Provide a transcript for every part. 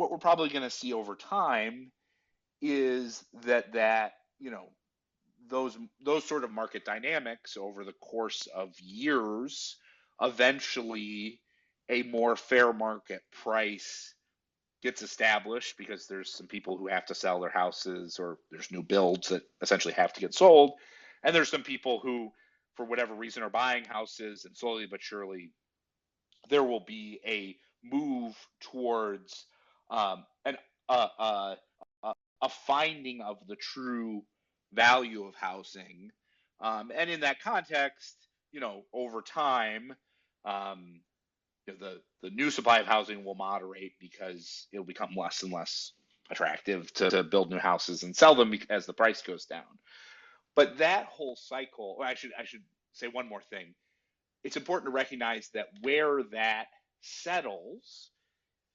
what we're probably going to see over time is that those sort of market dynamics over the course of years, eventually a more fair market price gets established because there's some people who have to sell their houses, or there's new builds that essentially have to get sold, and there's some people who, for whatever reason, are buying houses, and slowly but surely there will be a move towards an a finding of the true value of housing. And in that context, over time, um, the new supply of housing will moderate because it'll become less and less attractive to build new houses and sell them as the price goes down. But that whole cycle, well, I should say one more thing. It's important to recognize that where that settles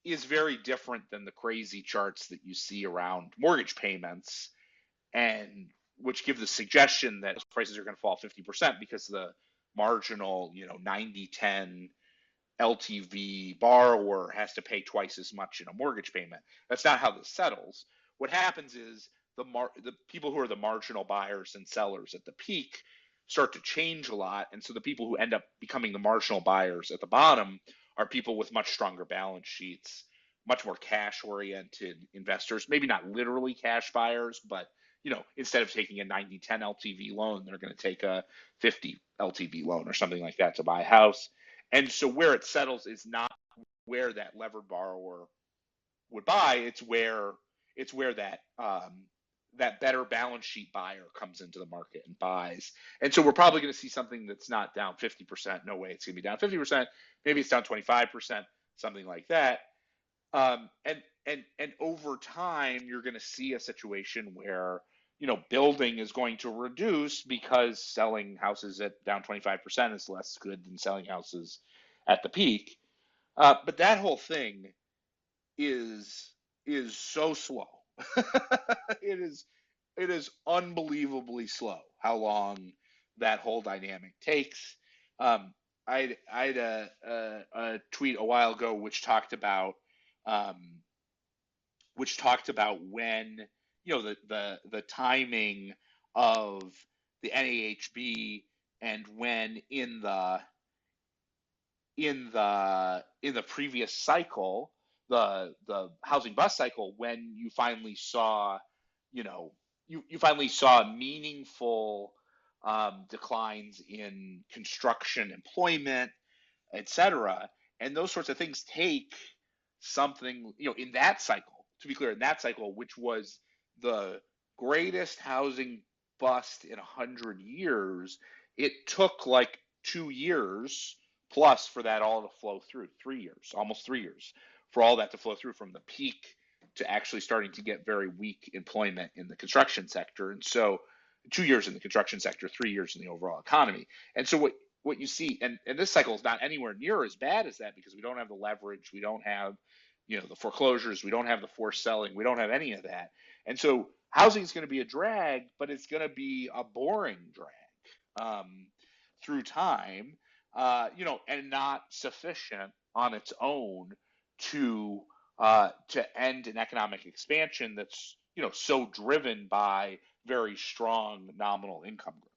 is very different than the crazy charts that you see around mortgage payments, and which give the suggestion that prices are going to fall 50% because the marginal 90-10 LTV borrower has to pay twice as much in a mortgage payment. That's not how this settles. What happens is the people who are the marginal buyers and sellers at the peak start to change a lot, and so the people who end up becoming the marginal buyers at the bottom are people with much stronger balance sheets, much more cash oriented investors, maybe not literally cash buyers, but instead of taking a 90-10 LTV loan, they're going to take a 50 LTV loan or something like that to buy a house. And so where it settles is not where that levered borrower would buy. It's where that better balance sheet buyer comes into the market and buys. And so we're probably going to see something that's not down 50%. No way it's going to be down 50%. Maybe it's down 25%, something like that. And over time, you're going to see a situation where building is going to reduce because selling houses at down 25% is less good than selling houses at the peak. But that whole thing is so slow. it is unbelievably slow how long that whole dynamic takes. I had a tweet a while ago um, which talked about when the timing of the NAHB, and when in the previous cycle, the housing bust cycle, when you finally saw you finally saw meaningful declines in construction employment, etc. And those sorts of things take something, in that cycle, to be clear, in that cycle, which was the greatest housing bust in 100 years, it took like 2 years plus for that all to flow through. 3 years, almost 3 years, for all that to flow through from the peak to actually starting to get very weak employment in the construction sector. And so 2 years in the construction sector, 3 years in the overall economy. And so what you see, and this cycle is not anywhere near as bad as that, because we don't have the leverage, we don't have the foreclosures, we don't have the forced selling, we don't have any of that. And so housing is going to be a drag, but it's going to be a boring drag through time, and not sufficient on its own to end an economic expansion that's so driven by very strong nominal income growth.